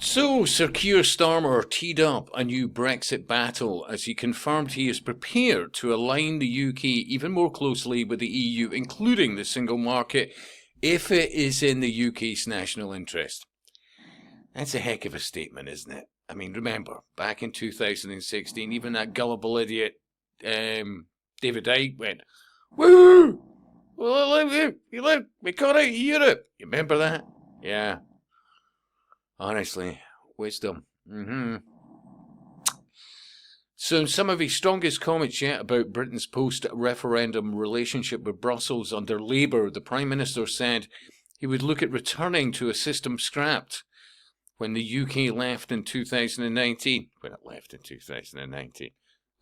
So, Sir Keir Starmer teed up a new Brexit battle as he confirmed he is prepared to align the UK even more closely with the EU, including the single market, if it is in the UK's national interest. That's a heck of a statement, isn't it? I mean, remember, back in 2016, even that gullible idiot, David Icke, went, "Woo! We got out of Europe." You remember that? Yeah. Honestly, wisdom. So some of his strongest comments yet about Britain's post-referendum relationship with Brussels under Labour, the Prime Minister said he would look at returning to a system scrapped when the UK left in 2019. When it left in 2019.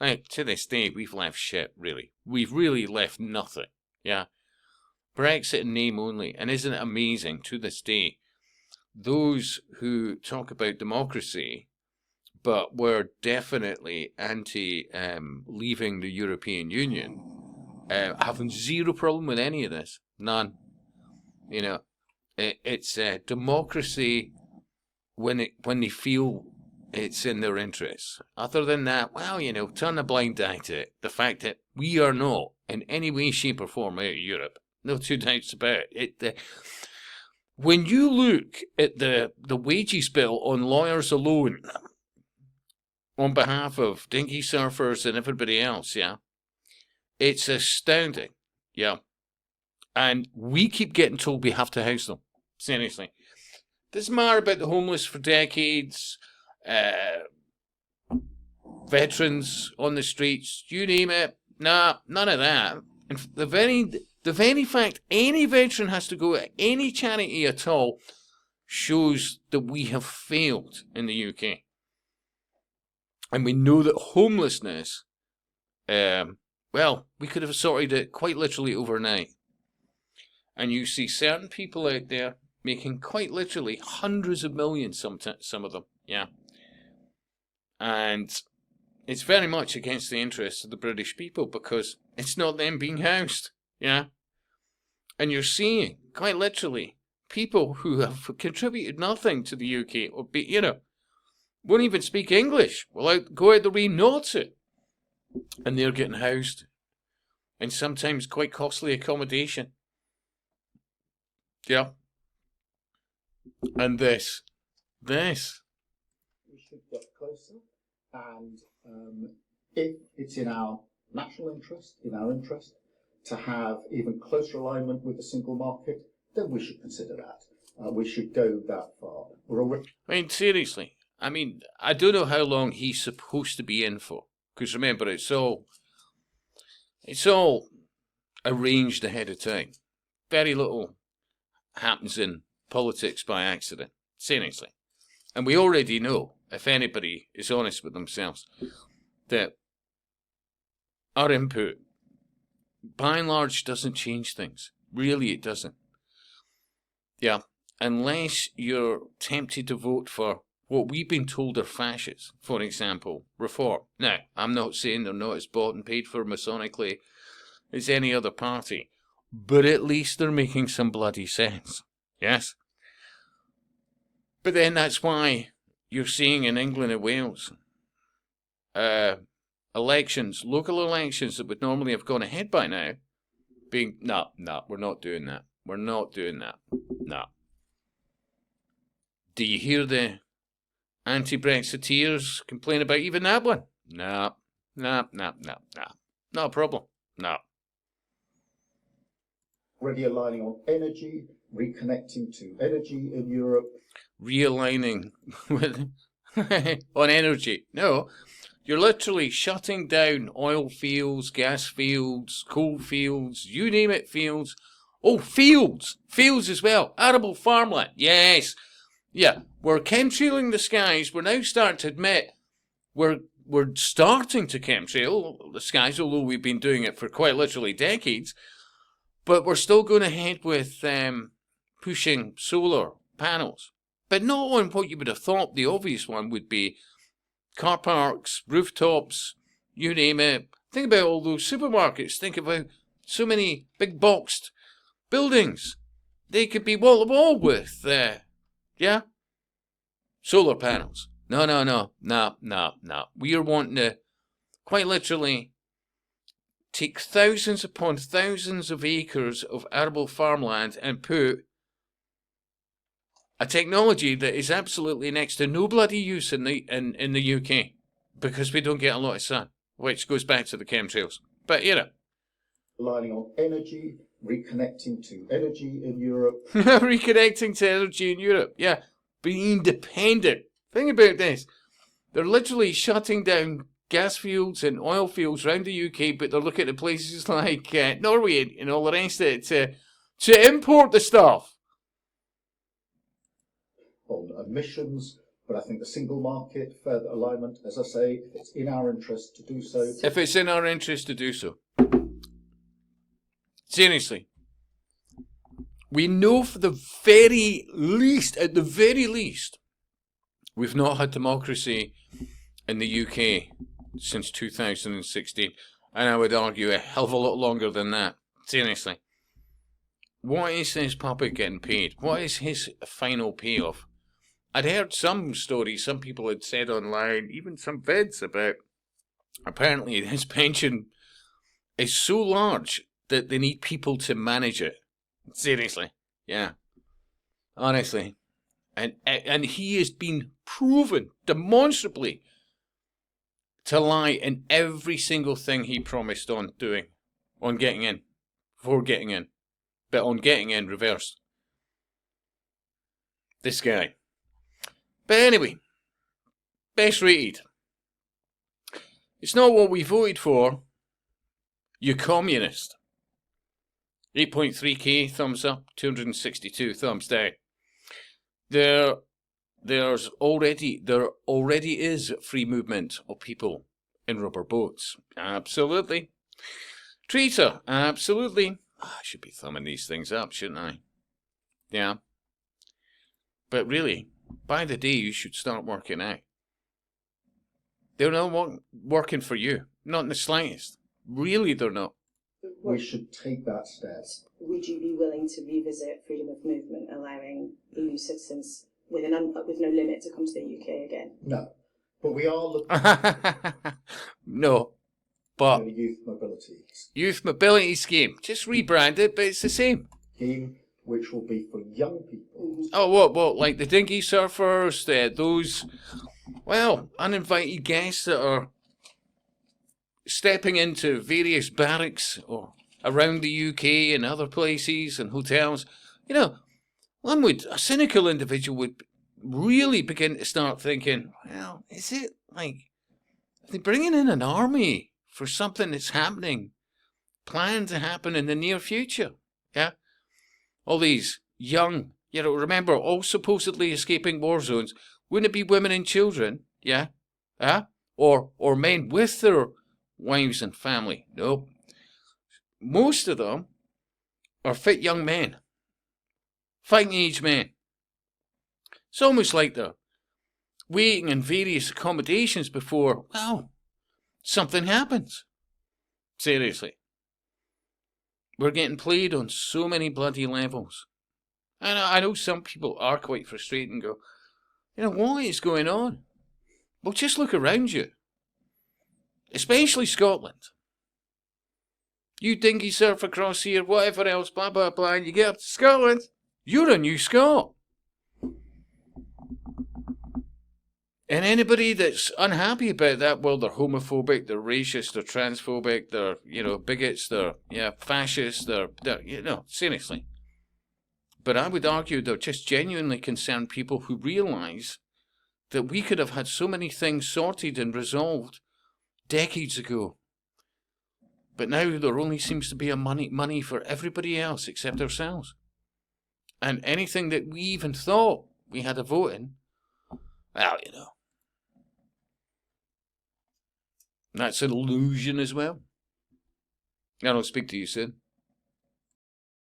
Like, to this day, we've left shit, really. We've really left nothing, yeah? Brexit in name only. And isn't it amazing, to this day, those who talk about democracy, but were definitely anti-leaving the European Union, having zero problem with any of this. None. You know, it's democracy when they feel it's in their interests. Other than that, well, turn a blind eye to it. The fact that we are not in any way, shape or form out of Europe. No two doubts about it. When you look at the wages bill on lawyers alone, on behalf of dinghy surfers and everybody else, yeah, it's astounding, yeah. And we keep getting told we have to house them. Seriously. Doesn't matter about the homeless for decades, veterans on the streets, you name it. Nah, none of that. And the very fact any veteran has to go to any charity at all shows that we have failed in the UK. And we know that homelessness, we could have sorted it quite literally overnight. And you see certain people out there making quite literally hundreds of millions, some of them, yeah. And it's very much against the interests of the British people because it's not them being housed, yeah. And you're seeing, quite literally, people who have contributed nothing to the UK, or won't even speak English, will go out the way not to. And they're getting housed. And sometimes quite costly accommodation. Yeah. And this. We should get closer, and if it's in our national interest, to have even closer alignment with the single market, then we should consider that. We should go that far. I mean, seriously. I mean, I don't know how long he's supposed to be in for. Because remember, it's all arranged ahead of time. Very little happens in politics by accident. Seriously. And we already know, if anybody is honest with themselves, that our input, by and large, doesn't change things. Really, it doesn't. Yeah. Unless you're tempted to vote for what we've been told are fascists, for example, Reform. Now, I'm not saying they're not as bought and paid for masonically as any other party, but at least they're making some bloody sense. Yes? But then that's why you're seeing in England and Wales elections, local elections that would normally have gone ahead by now, being, no, we're not doing that. We're not doing that. No. Do you hear the anti-Brexiteers complain about even that one? No. Not a problem. No. Already aligning on energy, reconnecting to energy in Europe. Realigning with on energy. No. You're literally shutting down oil fields, gas fields, coal fields, you name it, fields. Oh, fields! Fields as well. Arable farmland. Yes. Yeah. We're chemtrailing the skies. We're now starting to admit we're starting to chemtrail the skies, although we've been doing it for quite literally decades. But we're still going ahead with pushing solar panels. But not on what you would have thought the obvious one would be car parks, rooftops, you name it. Think about all those supermarkets. Think about so many big boxed buildings. They could be wall to wall with, yeah? Solar panels. No. We are wanting to, quite literally, take thousands upon thousands of acres of arable farmland and put a technology that is absolutely next to no bloody use in the UK because we don't get a lot of sun, which goes back to the chemtrails. But Relying on energy, reconnecting to energy in Europe. reconnecting to energy in Europe, yeah, being independent. Think about this: they're literally shutting down gas fields and oil fields around the UK, but they're looking at places like Norway and all the rest of it to import the stuff. On emissions, but I think the single market, further alignment, as I say, if it's in our interest to do so. If it's in our interest to do so. Seriously. We know for the very least, at the very least, we've not had democracy in the UK since 2016. And I would argue a hell of a lot longer than that. Seriously. What is this puppet getting paid? What is his final payoff? I'd heard some stories, some people had said online, even some vids about apparently his pension is so large that they need people to manage it. Seriously. Yeah. Honestly. And he has been proven demonstrably to lie in every single thing he promised on doing, on getting in, before getting in, but on getting in reversed. This guy. But anyway, best rated. It's not what we voted for, you communist. 8.3k thumbs up, 262 thumbs down. There already is free movement of people in rubber boats. Absolutely. Traitor, absolutely. I should be thumbing these things up, shouldn't I? Yeah. But really, by the day you should start working out. They're not working for you. Not in the slightest. Really, they're not. We should take that step. Would you be willing to revisit freedom of movement, allowing EU citizens with no limit to come to the UK again? No. But we are looking No. But at a youth mobility youth mobility scheme. Just rebrand it, but it's the same. scheme, which will be for young people. Oh, what? Like the dinghy surfers, those, well, uninvited guests that are stepping into various barracks or around the UK and other places and hotels. You know, a cynical individual would really begin to start thinking, well, is it like, are they bringing in an army for something that's happening, planned to happen in the near future? Yeah? All these young, remember, all supposedly escaping war zones. Wouldn't it be women and children? Yeah? Or men with their wives and family? No. Most of them are fit young men. Fighting age men. It's almost like they're waiting in various accommodations before, well, something happens. Seriously. We're getting played on so many bloody levels. And I know some people are quite frustrated and go, what is going on? Well, just look around you. Especially Scotland. You dinghy surf across here, whatever else, blah, blah, blah, and you get up to Scotland, you're a new Scot. And anybody that's unhappy about that, well, they're homophobic, they're racist, they're transphobic, they're, bigots, they're, fascists, they're, seriously. But I would argue they're just genuinely concerned people who realise that we could have had so many things sorted and resolved decades ago. But now there only seems to be a money for everybody else except ourselves. And anything that we even thought we had a vote in, well, that's an illusion as well. And I'll speak to you soon.